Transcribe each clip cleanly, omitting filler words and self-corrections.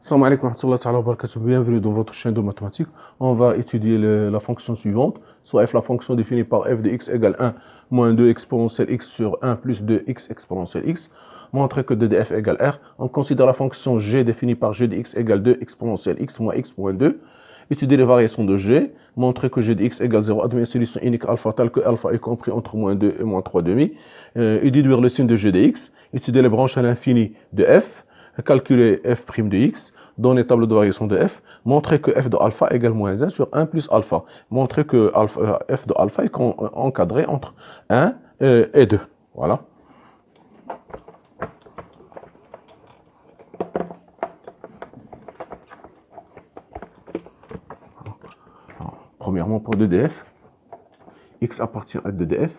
Salam alaikum wa rahmatullahi wa barakatuh. Bienvenue dans votre chaîne de mathématiques. On va étudier la fonction suivante, soit f la fonction définie par f de x égale 1 moins 2 exponentielle x sur 1 plus 2 x exponentielle x. Montrer que d de f égale r. On considère la fonction g définie par g de x égale 2 exponentielle x moins 2. Étudier les variations de g. Montrer que g de x égale 0. Admettre une solution unique alpha telle que alpha est compris entre moins 2 et moins 3 demi. Et déduire le signe de g de x. Étudier les branches à l'infini de f. Calculer f' de x, donner table de variation de f, montrer que f de alpha égale moins 1 sur 1 plus alpha, montrer que f de alpha est encadré entre 1 et 2. Voilà. Premièrement, pour 2df, x appartient à 2df,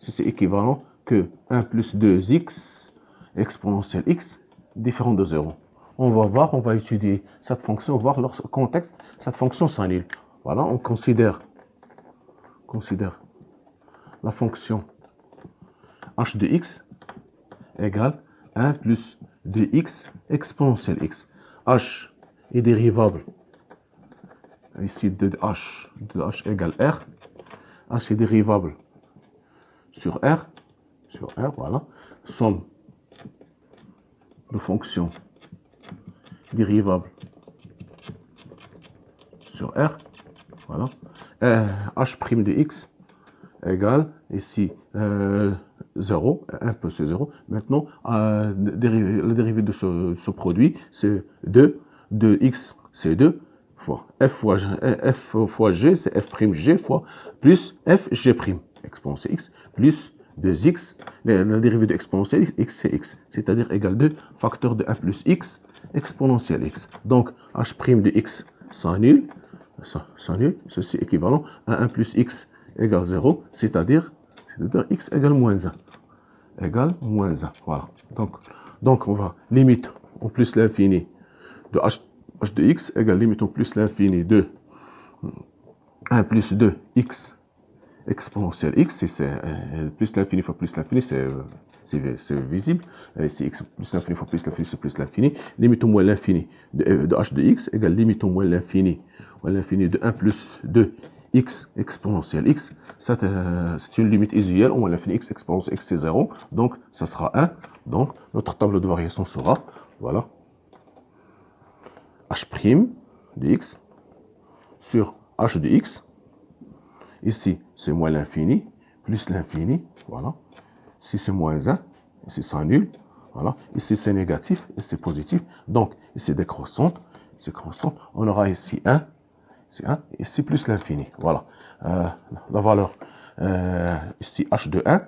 c'est équivalent que 1 plus 2x exponentielle x différent de 0. On va étudier cette fonction, voir leur contexte, cette fonction s'annule. Voilà, on considère la fonction h de x égale 1 plus 2x exponentielle x. H est dérivable, ici de h égale r. H est dérivable sur r, voilà. Somme de fonctions dérivable sur R, voilà. H' de x égale ici 0, 1 peu c'est 0. Maintenant, la dérivée de ce produit, c'est 2, 2x c'est 2, fois f fois g, c'est f'g fois plus fg', exponentielle x, plus 2x, la dérivée de exponentielle x c'est x, c'est-à-dire égale 2 facteur de 1 plus x exponentielle x. Donc, h' de x s'annule, ceci est équivalent à 1 plus x égale 0, c'est-à-dire x égale moins 1. Voilà. Donc on va limite au plus l'infini de h de x égale limite au plus l'infini de 1 plus 2x exponentielle x, si c'est plus l'infini fois plus l'infini, c'est visible. Ici, x plus l'infini fois plus l'infini, c'est plus l'infini. Limite au moins l'infini de h de x égale limite au moins l'infini de 1 plus 2x exponentielle x. C'est une limite usuelle, au moins l'infini x exponentielle x, c'est 0. Donc, ça sera 1. Donc, notre table de variation sera, voilà, h' de x sur h de x. Ici, c'est moins l'infini, plus l'infini, voilà. Ici, c'est moins 1, ici, ça annule, voilà. Ici, c'est négatif, et c'est positif. Donc, ici, décroissante, c'est croissant. On aura ici 1, c'est 1, ici, plus l'infini, voilà. La valeur, ici, h de 1,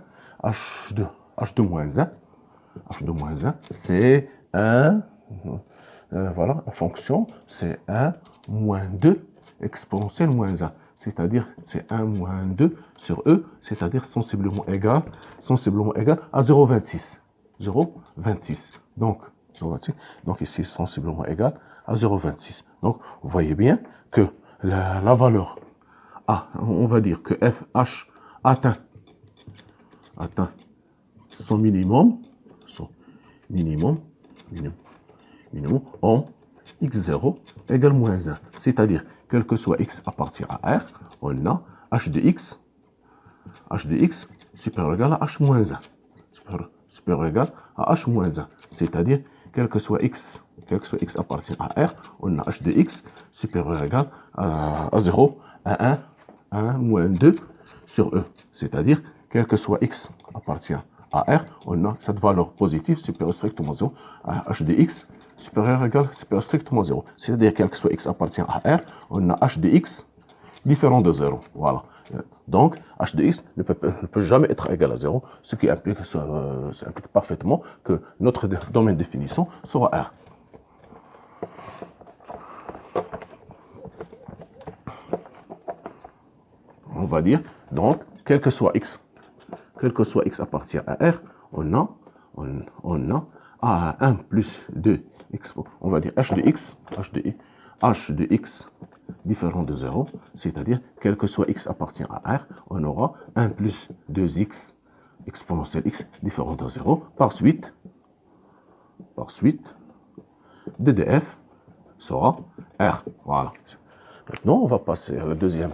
h de moins 1, c'est 1, voilà, la fonction, c'est 1 moins 2 exponentielle moins 1. C'est-à-dire, c'est 1 moins 2 sur E, c'est-à-dire sensiblement égal à 0,26. 0,26. Donc, 0,26. Donc, ici, sensiblement égal à 0,26. Donc, vous voyez bien que la valeur A, on va dire que FH atteint son minimum en x0 égale moins 1. C'est-à-dire, quel que soit x appartient à R, on a h de x supérieur ou égal à h moins 1. Supérieur ou égal à h moins 1. C'est-à-dire, quel que soit x appartient à R, on a h de x supérieur ou égal à 0, à 1 moins 2 sur E. C'est-à-dire, quel que soit x appartient à R, on a cette valeur positive supérieure strictement 0 à h de x supérieur ou égal supérieur strictement 0. C'est-à-dire, quel que soit x appartient à R, on a h de x différent de 0. Voilà. Donc, h de x ne peut jamais être égal à 0, ce qui implique parfaitement que notre domaine de définition sera R. On va dire, donc, quel que soit x appartient à R, on a à 1 plus 2 x, on va dire h de x différent de 0, c'est-à-dire, quel que soit x appartient à R, on aura 1 plus 2x exponentielle x différent de 0. Par suite, de df sera R. Voilà. Maintenant, on va passer à la deuxième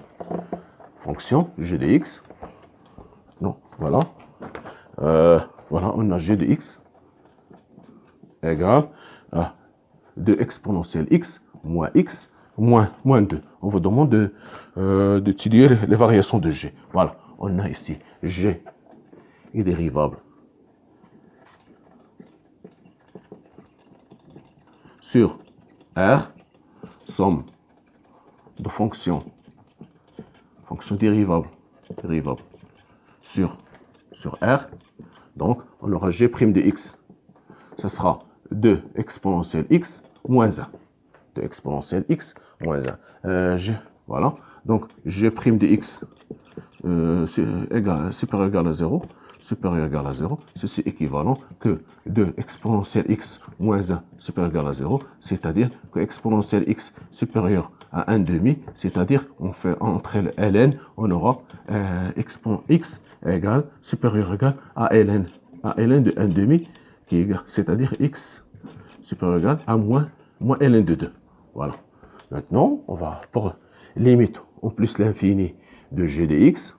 fonction, g de x. Non, voilà. Voilà, on a g de x égale à 2 exponentielle x moins 2. On vous demande d'étudier les variations de g. Voilà, on a ici g est dérivable sur R, somme de fonction dérivable sur R. Donc, on aura g' de x. Ce sera 2 exponentielle x moins 1. 2 exponentielle x moins 1. Voilà. Donc, g' de x supérieur ou égal à 0. Supérieur ou égal à 0. Ceci est équivalent que 2 exponentielle x moins 1 supérieur ou égal à 0. C'est-à-dire que exponentielle x supérieur à 1 demi. C'est-à-dire on fait entre ln, on aura exponent x égale supérieur ou égal à ln. À ln de 1 demi, qui est égal, c'est-à-dire x supérieur ou égal à moins ln de 2. Voilà. Maintenant, on va pour limite au plus l'infini de g de x,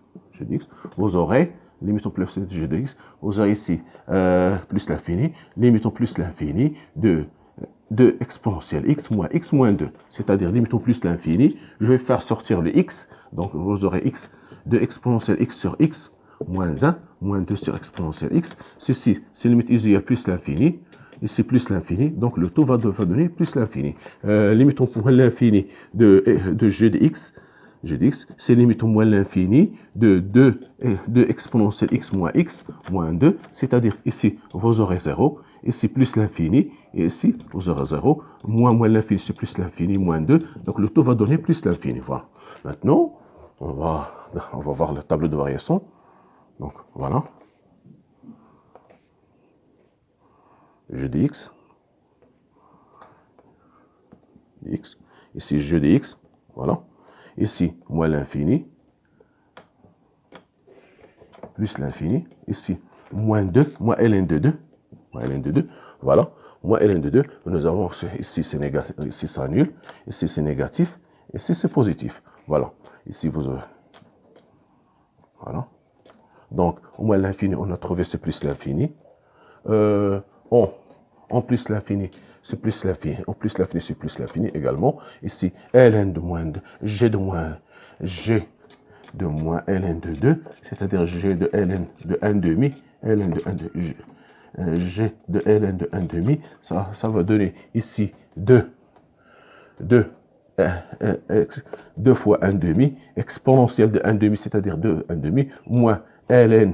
vous aurez limite au plus de g de x, vous aurez ici plus l'infini, limite au plus l'infini de exponentielle x moins 2, c'est-à-dire limite au plus l'infini, je vais faire sortir le x, donc vous aurez x de exponentielle x sur x moins 1, moins 2 sur exponentielle x, ceci, c'est limite ici à plus l'infini, ici plus l'infini, donc le tout va donner plus l'infini. Limite au moins l'infini de g de x, c'est limite au moins l'infini de 2 exponentielle x moins 2, c'est-à-dire ici vous aurez 0, ici plus l'infini, et ici vous aurez 0, moins l'infini c'est plus l'infini, moins 2, donc le tout va donner plus l'infini. Voilà. Maintenant, on va voir le tableau de variation. Donc voilà. G de x, ici g de x, voilà. Ici, moins l'infini, plus l'infini. Ici, moins 2, moins ln de 2, voilà. Moins ln de 2, nous avons ici c'est négatif, ici c'est nul, ici c'est négatif, ici c'est positif. Voilà. Ici vous avez, voilà. Donc, au moins l'infini, on a trouvé c'est plus l'infini. En plus l'infini, c'est plus l'infini. En plus l'infini, c'est plus l'infini également. Ici, ln de moins 2, g de moins ln de 2, c'est-à-dire g de ln de 1 demi, ln de 1 demi, g de ln de 1 demi, ça va donner ici 2 fois 1 demi, exponentielle de 1 demi, c'est-à-dire 2 1 demi, moins ln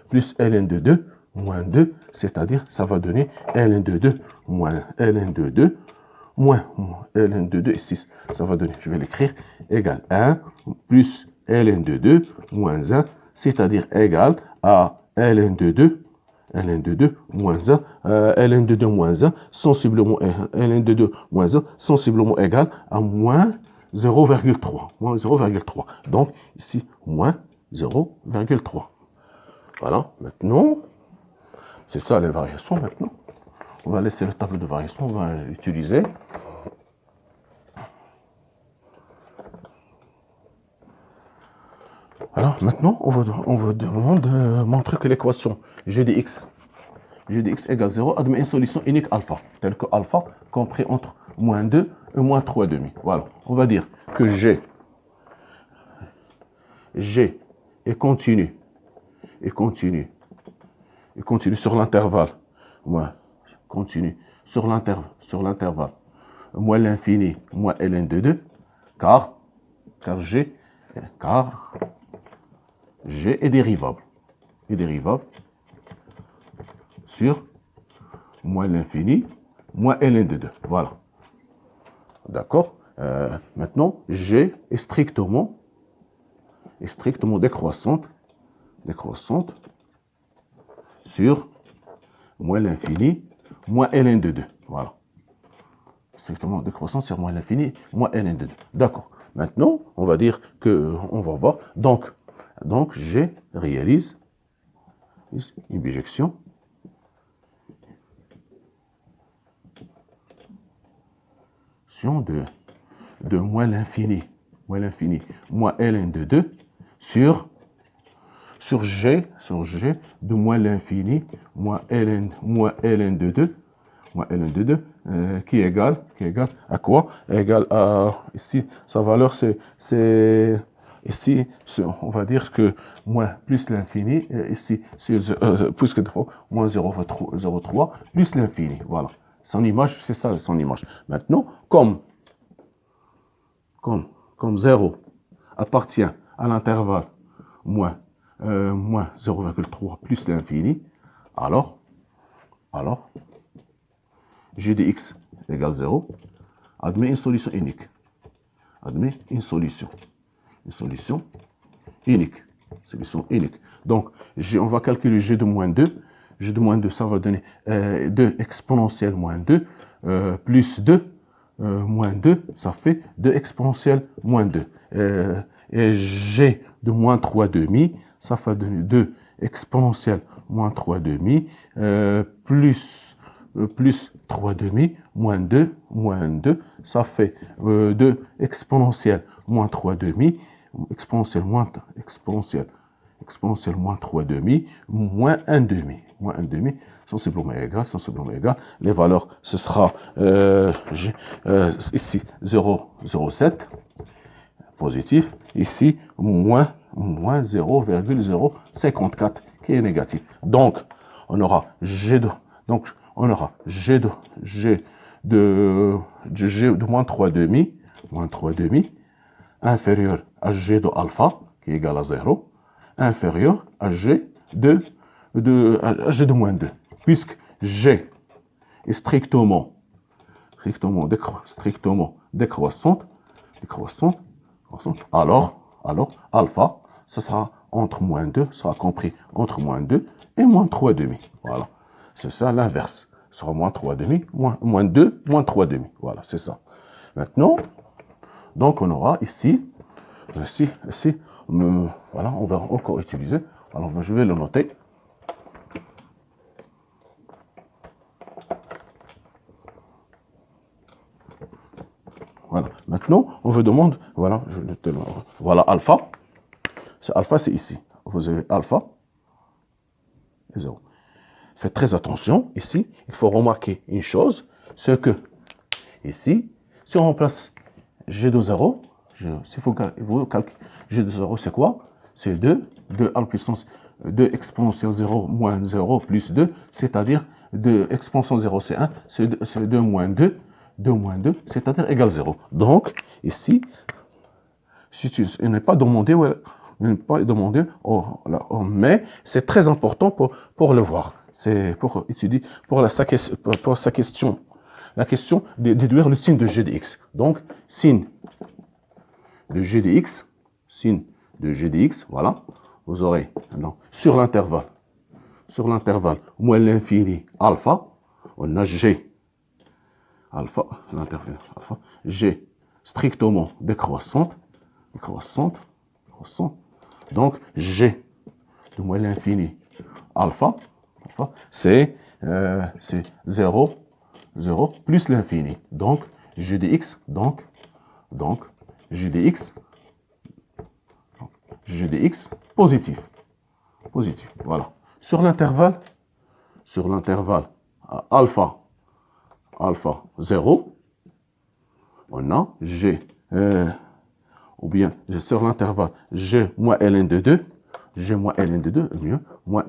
plus ln de 2, moins 2, c'est-à-dire ça va donner ln de 2 moins ln de 2, moins ln de 2 et 6. Ça va donner, je vais l'écrire, égal 1 plus ln de 2 moins 1, c'est-à-dire égal à ln de 2 moins 1, ln de 2 moins 1, sensiblement, ln de 2 moins 1, sensiblement égal à moins 0,3. Moins 0,3. Donc, ici, moins 0,3. Voilà, maintenant, c'est ça les variations maintenant. On va laisser le tableau de variation, on va l'utiliser. Alors maintenant, on vous demande de montrer que l'équation g de x égale 0 admet une solution unique alpha, telle que alpha compris entre moins 2 et moins 3 demi. Voilà, on va dire que g est continu sur l'intervalle, continue sur l'intervalle, moins l'infini, moins ln de 2, car g est dérivable. Sur moins l'infini, moins ln de 2. Voilà. D'accord. Maintenant, g est strictement décroissante sur moins l'infini, moins ln de 2. Voilà. Strictement décroissante sur moins l'infini, moins ln de 2. D'accord. Maintenant, on va dire que, on va voir, donc G réalise une bijection fonction de moins l'infini, moins ln de 2 sur G de moins l'infini, moins ln de 2, qui est égal à quoi? Égal à, ici, sa valeur, c'est ici, on va dire que moins plus l'infini, ici, c'est plus que 2 fois, moins 0,3 plus l'infini, voilà. Son image, c'est ça, son image. Maintenant, comme 0 appartient à l'intervalle moins 0,3 plus l'infini, alors, g de x égale 0, admet une solution unique. Solution unique. Donc, on va calculer g de moins 2. G de moins 2, ça va donner 2 exponentielle moins 2, plus 2, moins 2, ça fait 2 exponentielle moins 2. Et g de moins 3 demi, ça va donner 2 exponentielle moins 3 demi, plus 3 demi, moins 2, ça fait 2 exponentielle moins 3 demi, exponentielle moins 3 demi, moins 1 demi, sensiblement égal, les valeurs, ce sera ici 0,07, positif, ici moins 0,054 qui est négatif. Donc, on aura G de moins 3 demi, inférieur à G de alpha, qui est égal à 0, inférieur à G de moins 2. Puisque G est strictement décroissante, alors alpha, ce sera entre moins 2, sera compris entre moins 2 et moins 3 demi. Voilà. C'est ça l'inverse. Ce sera moins 3 demi, moins 2, moins 3 demi. Voilà, c'est ça. Maintenant, donc on aura ici, voilà, on va encore utiliser. Alors, je vais le noter. Voilà. Maintenant, on vous demande, voilà, voilà alpha. Alpha, c'est ici. Vous avez alpha et 0. Faites très attention. Ici, il faut remarquer une chose, c'est que ici, si on remplace G de 0, s'il faut vous calculer G de 0, c'est quoi? C'est 2 à la puissance 2 exponentielle 0 moins 0 plus 2, c'est-à-dire 2 exponentielle 0, c'est 1, c'est 2 moins 2, c'est-à-dire égal 0. Donc, ici, il n'est pas demandé, mais c'est très important pour le voir. C'est pour étudier, pour sa question, la question de déduire le signe de g de x. Donc, signe de g de x, voilà, vous aurez sur l'intervalle moins l'infini alpha, on a g alpha, l'intervalle alpha, g strictement décroissante, donc g de moins l'infini alpha, c'est 0 plus l'infini. Donc, g de x, g de x positif. Voilà. Sur l'intervalle alpha 0, on a g, ou bien sur l'intervalle g moins ln de 2, moins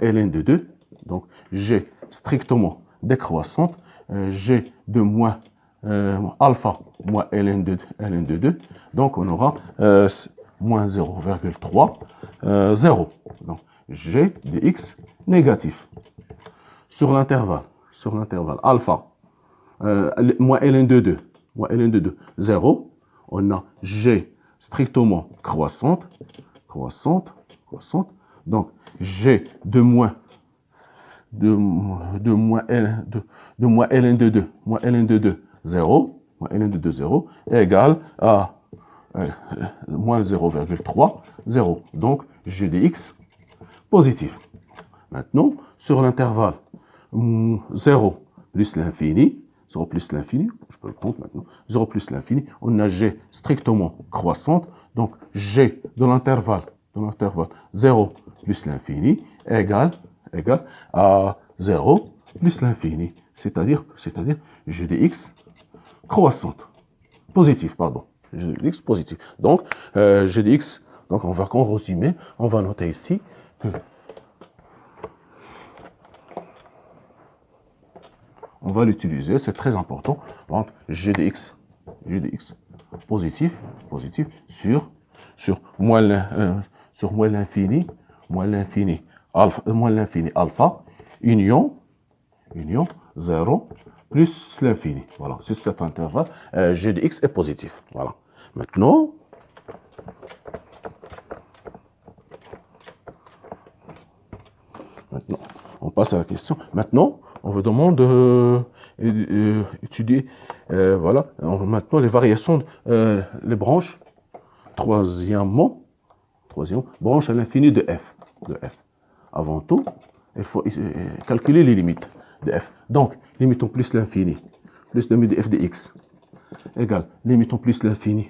ln de 2, donc g strictement décroissante, g de moins alpha moins ln de 2, donc on aura moins 0,3, 0. Donc g de x négatif. Sur l'intervalle alpha moins ln de 2, 0, on a g strictement croissante, donc g de moins ln de 2, 0, est égal à moins 0,3, 0. Donc, g de x positif. Maintenant, sur l'intervalle 0 plus l'infini, 0 plus l'infini, je peux le prendre maintenant, 0 plus l'infini, on a g strictement croissante, donc g de l'intervalle 0 plus l'infini égale à 0 plus l'infini, c'est-à-dire g de x croissante, positive, pardon, g de x positive. Donc, g de x, donc on va résumer, on va noter ici que on va l'utiliser, c'est très important. Donc, g de x positif sur moins l'infini alpha union 0 plus l'infini. Voilà, c'est cet intervalle. G de x est positif. Voilà. Maintenant, on passe à la question. Maintenant, on vous demande d'étudier voilà, maintenant les variations, les branches. Troisièmement, branche à l'infini de f. Avant tout, il faut calculer les limites de f. Donc, limitons plus l'infini, plus limite de f de x, égale limitons plus l'infini,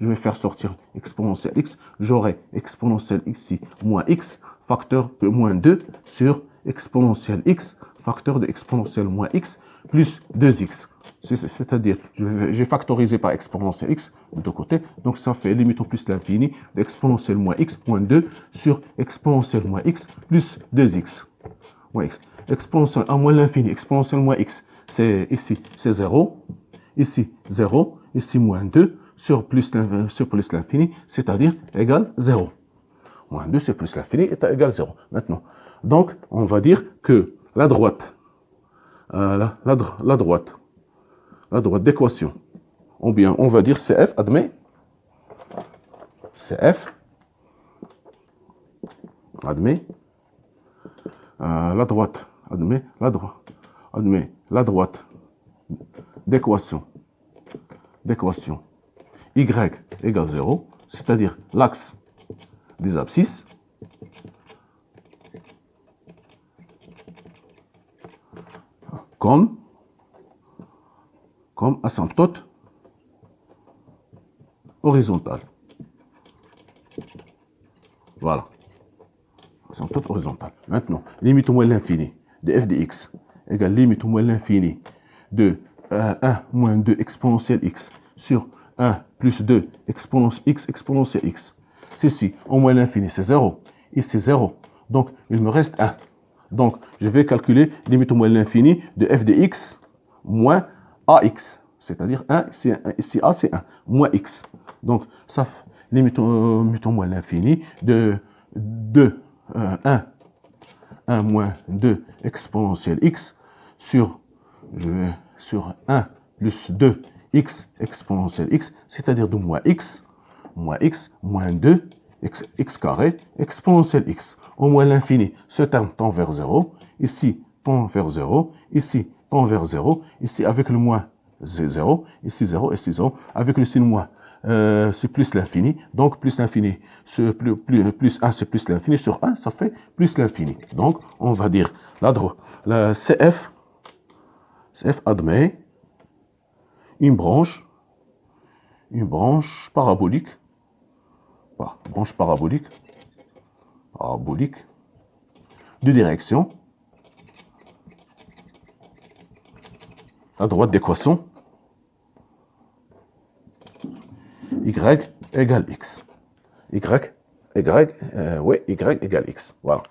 je vais faire sortir exponentielle x, j'aurai exponentielle x ici, moins x, facteur de moins 2 sur exponentielle x, facteur de exponentielle moins x, plus 2x. C'est-à-dire, j'ai factorisé par exponentielle x de deux côtés, donc ça fait limitons plus l'infini d'exponentielle moins x, moins 2 sur exponentielle moins x, plus 2x. Moins x. Exponentielle à moins l'infini, exponentielle moins x, c'est ici, c'est 0, ici 0, ici moins 2, sur plus l'infini, c'est-à-dire égal 0. Moins 2 sur plus l'infini est égal 0. Maintenant, donc, on va dire que la droite d'équation, ou bien on va dire CF, admet, la droite d'équation y égale 0, c'est-à-dire l'axe des abscisses, comme asymptote horizontale. Voilà. Asymptote horizontale. Maintenant, limite au moins l'infini de f de x égale limite au moins l'infini de 1 moins 2 exponentielle x sur 1 plus 2 exponentielle x. Ceci, au moins l'infini, c'est 0. Ici, c'est 0. Donc, il me reste 1. Donc, je vais calculer limite au moins l'infini de f de x moins ax. C'est-à-dire 1, ici a, c'est 1, moins x. Donc, ça limite au moins l'infini de 1 moins 2 exponentielle x sur 1 plus 2 x exponentielle x, c'est-à-dire de moins x, moins 2, x carré, exponentielle x. Au moins l'infini, ce terme tend vers 0, ici tend vers 0, ici tend vers 0, ici avec le moins, c'est 0, ici 0, ici 0, avec le signe moins, c'est plus l'infini, donc plus l'infini, plus 1 c'est plus l'infini, sur 1 ça fait plus l'infini. Donc on va dire la CF admet une branche parabolique, de direction à droite d'équation y égale x. Y égale x. Voilà.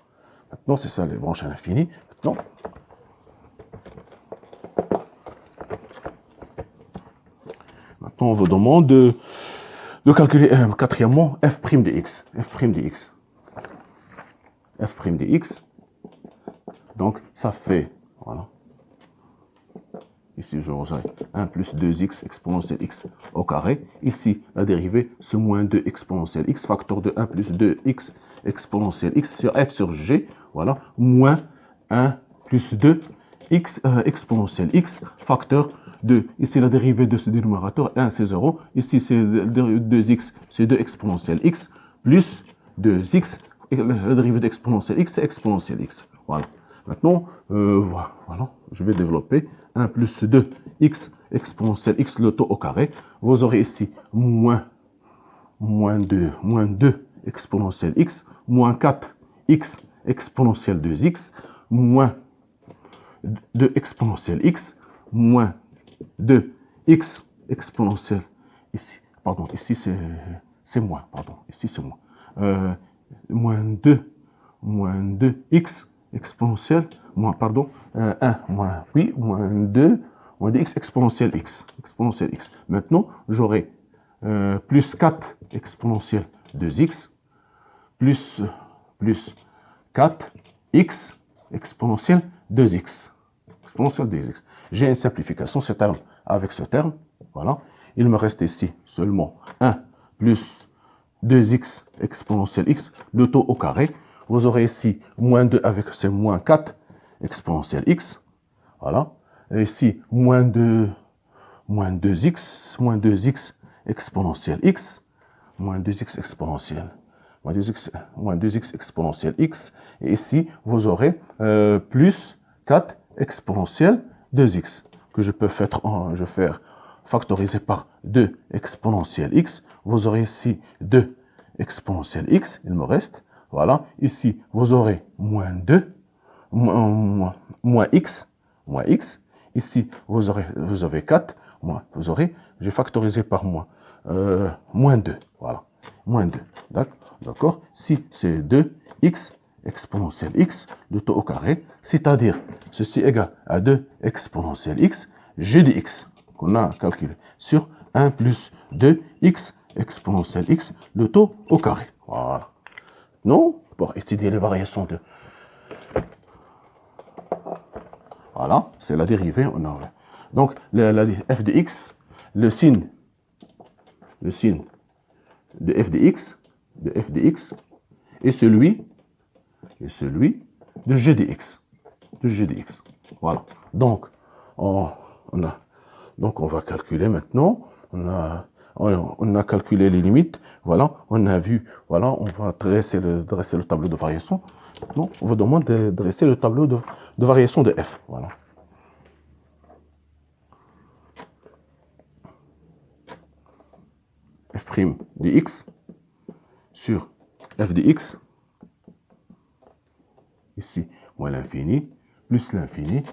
Maintenant, c'est ça les branches à l'infini. Maintenant, on vous demande de calculer quatrièmement f' de x. F' de x. Donc, ça fait, voilà. Ici, j'aurai 1 plus 2x exponentielle x au carré. Ici, la dérivée, c'est moins 2 exponentielle x, facteur de 1 plus 2x exponentielle x sur f sur g. Voilà, moins 1 plus 2 x exponentielle x, facteur de, ici, la dérivée de ce dénominateur, 1, c'est 0. Ici, c'est 2x, c'est 2 exponentielle x, plus 2x, la dérivée d'exponentielle x, c'est exponentielle x. Voilà. Maintenant, voilà, je vais développer 1 plus 2x exponentielle x, le taux au carré. Vous aurez ici moins 2 exponentielle x, moins 4x exponentielle 2x, moins 2 exponentielle x, moins 2x exponentielle, ici, pardon, ici c'est moins, pardon, ici c'est moins, moins 2x exponentielle, pardon, 1 moins, oui, moins 2x exponentielle x, Maintenant, j'aurai plus 4 exponentielle 2x, plus 4x exponentielle 2x. J'ai une simplification, ce terme avec ce terme. Voilà. Il me reste ici seulement 1 plus 2x exponentielle x, le taux au carré. Vous aurez ici moins 2 avec ce moins 4 exponentielle x. Voilà. Et ici, moins 2x exponentielle x, moins 2x exponentielle, moins 2x exponentielle x. Et ici, vous aurez plus 4 exponentielle 2x, que je peux faire factoriser par 2 exponentielle x. Vous aurez ici 2 exponentielle x, il me reste. Voilà. Ici, vous aurez moins 2, moins x. Ici, vous avez 4, j'ai factorisé par moins 2. Voilà. Moins 2. D'accord. Si c'est 2x exponentielle x, le taux au carré, c'est-à-dire ceci égale à 2 exponentielle x, g de x, qu'on a calculé, sur 1 plus 2x exponentielle x, le taux au carré. Voilà. Non, pour étudier les variations de... Voilà, c'est la dérivée. Donc, la f de x, le signe de f de x, est celui de g de x. Voilà. Donc, on va calculer maintenant. On a calculé les limites. Voilà, on a vu. Voilà, on va dresser le tableau de variation. Maintenant, on vous demande de dresser le tableau de variation de f. Voilà. f' de x sur f de x, ici, moins l'infini, plus l'infini,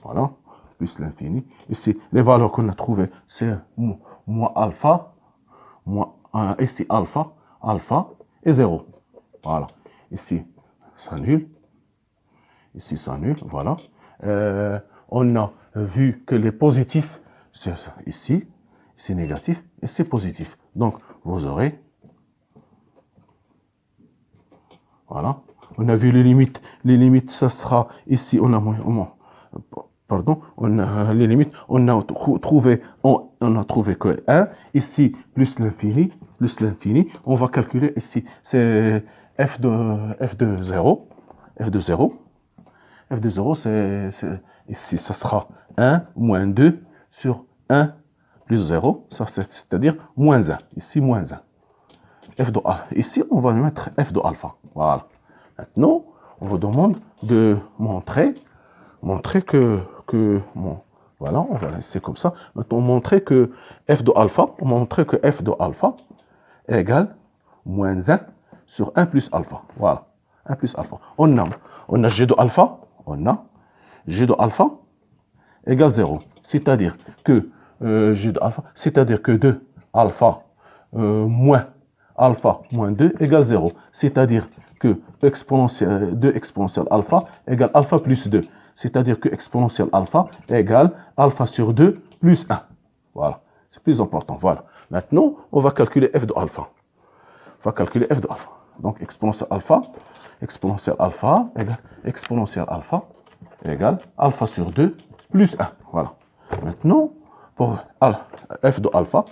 voilà, plus l'infini. Ici, les valeurs qu'on a trouvées, c'est moins alpha, ici alpha et 0. Voilà. Ici, ça annule. Ici, ça annule, voilà. On a vu que les positifs, c'est ici, c'est négatif, et c'est positif. Donc, vous aurez, voilà. On a vu les limites. Les limites, ça sera ici, on a les limites, on a trouvé que 1, ici, plus l'infini, on va calculer ici, c'est f de 0, ici, ça sera 1 moins 2 sur 1 plus 0, c'est-à-dire moins 1, ici, moins 1. Ici, on va mettre f de alpha, voilà. Maintenant, on vous demande de montrer que voilà, on va laisser comme ça. Maintenant, montrer que f de alpha égale moins 1 sur 1 plus alpha. Voilà, 1 plus alpha. On a g de alpha, égale 0. C'est-à-dire que g de alpha, c'est-à-dire que 2 alpha moins 2 égale 0. C'est-à-dire que 2 exponentielle alpha égale alpha plus 2. C'est-à-dire que exponentielle alpha égale alpha sur 2 plus 1. Voilà, c'est plus important. Voilà. Maintenant, on va calculer f de alpha. Donc, exponentielle alpha égale alpha sur 2 plus 1. Voilà. Maintenant, pour f de alpha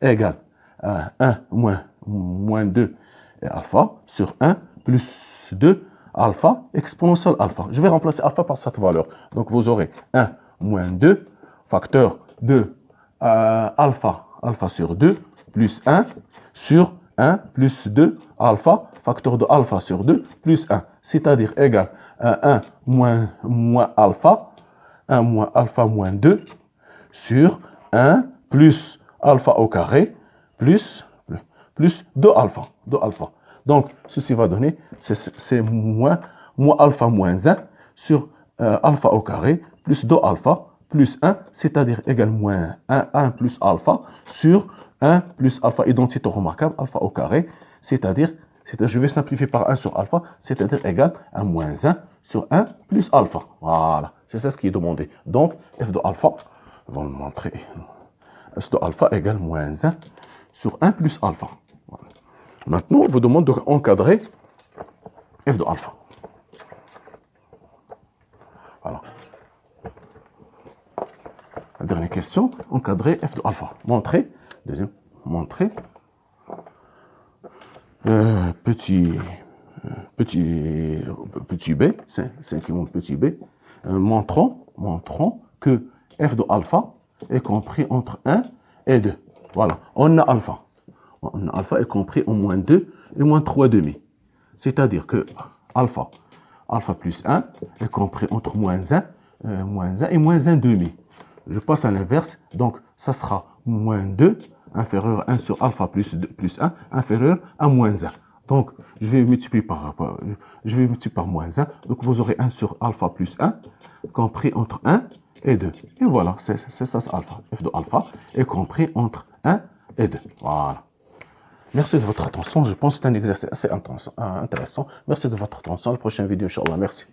égale 1 moins 2 et alpha sur 1 plus 2 alpha exponentielle alpha. Je vais remplacer alpha par cette valeur. Donc, vous aurez 1 moins 2 facteur de alpha sur 2 plus 1 sur 1 plus 2 alpha facteur de alpha sur 2 plus 1, c'est-à-dire égal à 1 moins alpha, 1 moins alpha moins 2 sur 1 plus alpha au carré plus 2 alpha. Donc, ceci va donner, c'est moins alpha moins 1 sur alpha au carré plus 2 alpha plus 1, c'est-à-dire égal moins 1 plus alpha sur 1 plus alpha, identité remarquable, alpha au carré, c'est-à-dire, je vais simplifier par 1 sur alpha, c'est-à-dire égal à moins 1 sur 1 plus alpha. Voilà, c'est ça ce qui est demandé. Donc, f de alpha, on va le montrer, f de alpha égale moins 1 sur 1 plus alpha. Voilà. Maintenant, on vous demande d'encadrer f de alpha. Voilà. La dernière question, encadrer f de alpha. Montrer, deuxième, montrer, petit b, cinquième petit b, montrons que f de alpha est compris entre 1 et 2. Voilà, on a alpha. Alpha est compris en moins 2 et moins 3 demi. C'est-à-dire que alpha plus 1 est compris entre moins 1 et moins 1 demi. Je passe à l'inverse, donc ça sera moins 2 inférieur à 1 sur alpha plus 1 inférieur à moins 1. Donc, je vais multiplier par moins 1. Donc, vous aurez 1 sur alpha plus 1 compris entre 1 et 2. Et voilà, c'est ça, c'est alpha. F de alpha est compris entre 1 et 2. Voilà. Merci de votre attention. Je pense que c'est un exercice assez intéressant. Merci de votre attention. À la prochaine vidéo, Inch'Allah. Merci.